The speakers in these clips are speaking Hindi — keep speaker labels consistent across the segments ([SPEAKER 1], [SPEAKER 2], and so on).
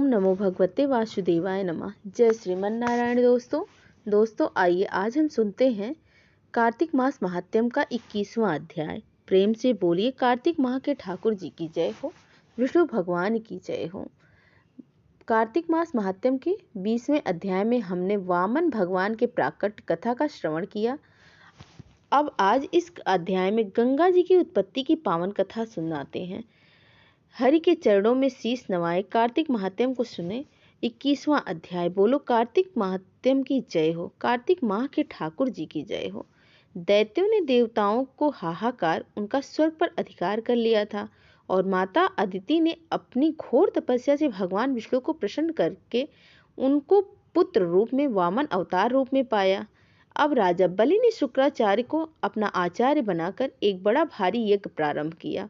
[SPEAKER 1] नमो भगवते वासुदेवाय नमः। जय श्रीमन नारायण। दोस्तों आइए आज हम सुनते हैं कार्तिक मास महात्म्य का 21वां अध्याय। प्रेम से बोलिए कार्तिक माह के ठाकुर जी की जय हो, विष्णु भगवान की जय हो। कार्तिक मास महात्म्य के 20वें अध्याय में हमने वामन भगवान के प्राकट्य कथा का श्रवण किया। अब आज इस अध्याय में गंगा जी की उत्पत्ति की पावन कथा सुनाते हैं। हरि के चरणों में शीश नवाए कार्तिक महात्म्य को सुने। 21वां अध्याय। बोलो कार्तिक महात्म्य की जय हो, कार्तिक माह के ठाकुर जी की जय हो। दैत्यों ने देवताओं को हाहाकार उनका स्वर्ग पर अधिकार कर लिया था और माता अदिति ने अपनी घोर तपस्या से भगवान विष्णु को प्रसन्न करके उनको पुत्र रूप में वामन अवतार रूप में पाया। अब राजा बलि ने शुक्राचार्य को अपना आचार्य बनाकर एक बड़ा भारी यज्ञ प्रारंभ किया,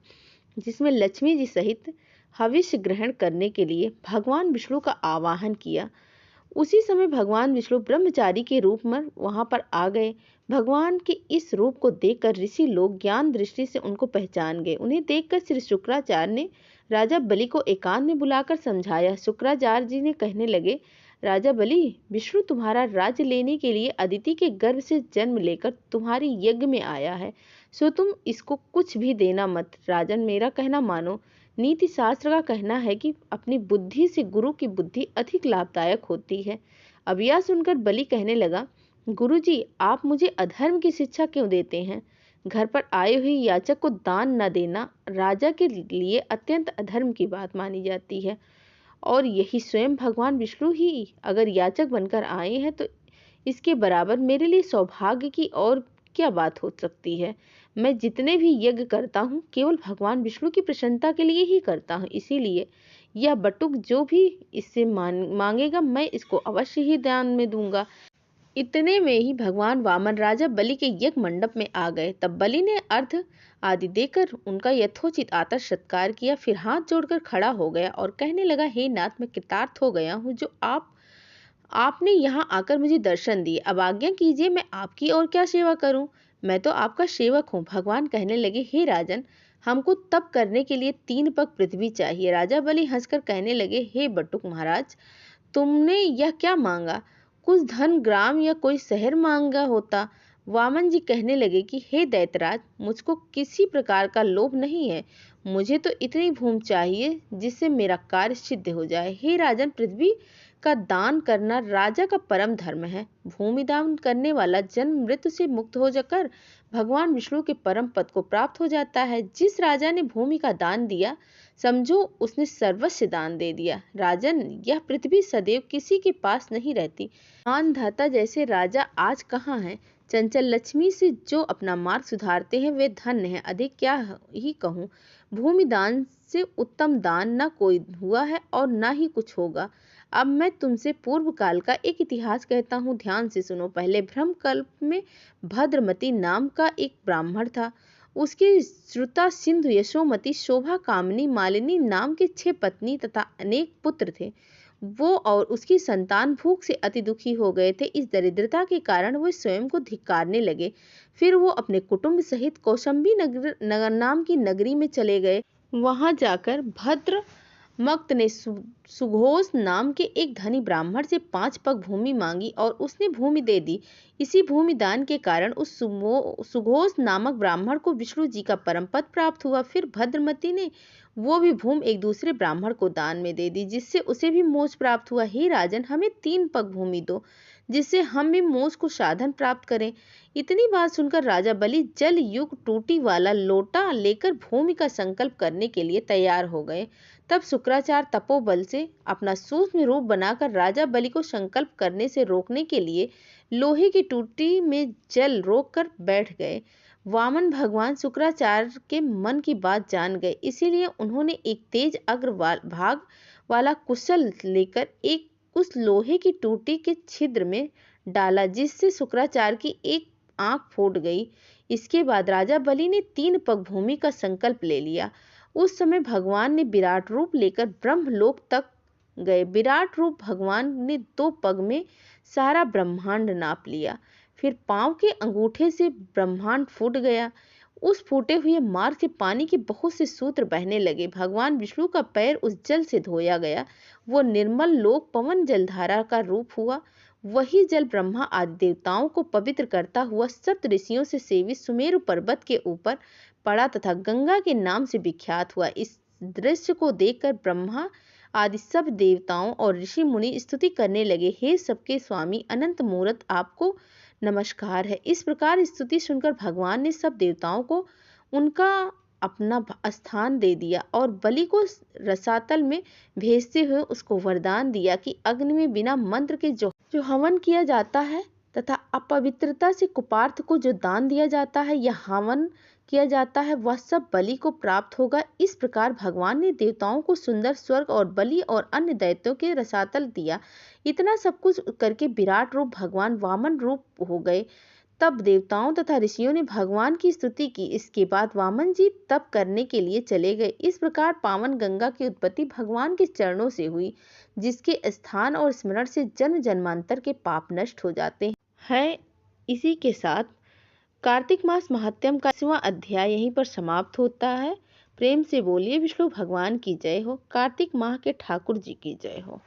[SPEAKER 1] जिसमें लक्ष्मी जी सहित हविष्य ग्रहण करने के लिए भगवान विष्णु का आवाहन किया। उसी समय भगवान विष्णु ब्रह्मचारी के रूप में वहां पर आ गए। भगवान के इस रूप को देखकर ऋषि लोग ज्ञान दृष्टि से उनको पहचान गए। उन्हें देखकर श्री शुक्राचार्य ने राजा बलि को एकांत में बुलाकर समझाया। शुक्राचार्य जी ने कहने लगे, राजा बलि, विष्णु तुम्हारा राज्य लेने के लिए अदिति के गर्भ से जन्म लेकर तुम्हारी यज्ञ में आया है, सो तुम इसको कुछ भी देना मत। राजन, मेरा कहना मानो। नीति शास्त्र का कहना है कि अपनी बुद्धि से गुरु की बुद्धि अधिक लाभदायक होती है। अब यह सुनकर बलि कहने लगा, गुरुजी, आप मुझे अधर्म की शिक्षा क्यों देते हैं? घर पर आए हुए याचक को दान न देना राजा के लिए अत्यंत अधर्म की बात मानी जाती है, और यही स्वयं भगवान विष्णु ही अगर याचक बनकर आए हैं तो इसके बराबर मेरे लिए सौभाग्य की और क्या बात हो सकती है। मैं जितने भी यज्ञ करता हूँ केवल भगवान विष्णु की प्रसन्नता के लिए ही करता हूँ, इसीलिए यह बटुक जो भी इससे मांगेगा मैं इसको अवश्य ही दान में दूंगा। इतने में ही भगवान वामन राजा बलि के यज्ञ मंडप में आ गए। तब बलि ने अर्घ आदि देकर उनका यथोचित आदर सत्कार किया, फिर हाथ जोड़कर खड़ा हो गया और कहने लगा, हे नाथ, मैं कृतार्थ हो गया हूँ जो आपने यहाँ आकर मुझे दर्शन दिए। अब आज्ञा कीजिए, मैं आपकी और क्या सेवा करूं? मैं तो आपका सेवक हूँ। भगवान कहने लगे, हे राजन, हमको तप करने के लिए 3 पग पृथ्वी चाहिए। राजा बलि हंसकर कहने लगे, हे बटुक महाराज, तुमने यह क्या मांगा? कुछ धन, ग्राम या कोई शहर मांगा होता। वामन जी कहने लगे कि हे दैतराज, मुझको किसी प्रकार का लोभ नहीं है। मुझे तो इतनी भूमि चाहिए जिससे मेरा कार्य सिद्ध हो जाए। हे राजन, पृथ्वी का दान करना राजा का परम धर्म है। भूमि दान करने वाला जन्म मृत्यु से मुक्त हो जाकर भगवान विष्णु के परम पद को प्राप्त हो जाता है। जिस राजा ने भूमि का दान दिया, समझो उसने सर्वस्व दान दे दिया। राजन, यह पृथ्वी सदैव किसी के पास नहीं रहती। मानधाता जैसे राजा आज कहाँ हैं? चंचल लक्ष्मी से जो अपना मार्ग सुधारते हैं वे धन्य हैं। अधिक क्या ही कहूँ। भूमि दान से उत्तम दान न कोई हुआ है और न ही कुछ होगा। अब मैं तुमसे पूर्व काल का एक इतिहास कहता हूँ, ध्यान से सुनो। पहले ब्रह्मकल्प में भद्रमती नाम का एक ब्राह्मण था। उसके श्रुता, सिंधु, यशोमती, शोभा, कामिनी, मालिनी नाम के 6 पत्नी तथा अनेक पुत्र थे। वो और उसकी संतान भूख से अति दुखी हो गए थे। इस दरिद्रता के कारण वे स्वयं को धिक्कारने लगे। फिर वो अपने कुटुंब सहित कौशंबी नगर नाम की नगरी में चले गए। वहां जाकर भद्र मक्त ने सुघोष नाम के एक धनी ब्राह्मण से 5 पग भूमि मांगी और उसने भूमि दे दी। इसी भूमि दान के कारण उस सुघोष नामक ब्राह्मण को विष्णु जी का परम पद प्राप्त हुआ। फिर भद्रमती ने वो भी भूमि एक दूसरे ब्राह्मण को दान में दे दी, जिससे उसे भी मोक्ष प्राप्त हुआ। हे राजन, हमें 3 पग भूमि दो, जिससे हम भी मोक्ष को साधन प्राप्त करें। इतनी बात सुनकर राजा बलि जल युग टूटी वाला लोटा लेकर भूमि का संकल्प करने के लिए तैयार हो गए। तब शुक्राचार्य तपोबल से अपना सूक्ष्म रूप बनाकर राजा बलि को संकल्प करने से रोकने के लिए लोहे की टूटी में जल रोक कर बैठ गए। वामन भगवान शुक्राचार्य के मन की बात जान गए, इसीलिए उन्होंने एक तेज अग्र भाग वाला कुशल लेकर एक उस लोहे की टूटी के छिद्र में डाला, जिससे शुक्राचार्य की एक आंख फूट गई। इसके बाद राजा बलि ने 3 पग भूमि का संकल्प ले लिया। उस समय भगवान ने विराट रूप लेकर ब्रह्मलोक तक गए। विराट रूप भगवान ने 2 पग में सारा ब्रह्मांड नाप लिया। फिर पांव के अंगूठे से ब्रह्मांड फूट गया। उस फूटे हुए मार्ग से पानी के बहुत से सूत्र बहने लगे। भगवान विष्णु का पैर उस जल से धोया गया। वो निर्मल लोक पवन जलधारा का रूप हुआ। वही जल ब्रह्मा आदि देवताओं को पवित्र करता हुआ सप्त ऋषियों से सेवित सुमेरु पर्वत के ऊपर पड़ा तथा गंगा के नाम से विख्यात हुआ। इस दृश्य को देखकर ब्रह्मा आदि सब देवताओं और ऋषि मुनि स्तुति करने लगे। हे सबके स्वामी अनंत मूर्त, आपको नमस्कार है। इस प्रकार स्तुति सुनकर भगवान ने सब देवताओं को उनका अपना स्थान दे दिया और बलि को रसातल में भेजते हुए उसको वरदान दिया कि अग्नि में बिना मंत्र के जो हवन किया जाता है तथा अपवित्रता से कुपार्थ को जो दान दिया जाता है या हवन किया जाता है, वह सब बलि को प्राप्त होगा। इस प्रकार भगवान ने देवताओं को सुंदर स्वर्ग और बलि और अन्य दैत्यों के रसातल दिया। इतना सब कुछ करके विराट रूप भगवान वामन रूप हो गए। तब देवताओं तथा ऋषियों ने भगवान की स्तुति की। इसके बाद वामन जी तप करने के लिए चले गए। इस प्रकार पावन गंगा की उत्पत्ति भगवान के चरणों से हुई, जिसके स्थान और स्मरण से जन्म जन्मांतर के पाप नष्ट हो जाते हैं। इसी के साथ कार्तिक मास महात्म्य का 10वां अध्याय यहीं पर समाप्त होता है। प्रेम से बोलिए विष्णु भगवान की जय हो। कार्तिक माह के ठाकुर जी की जय हो।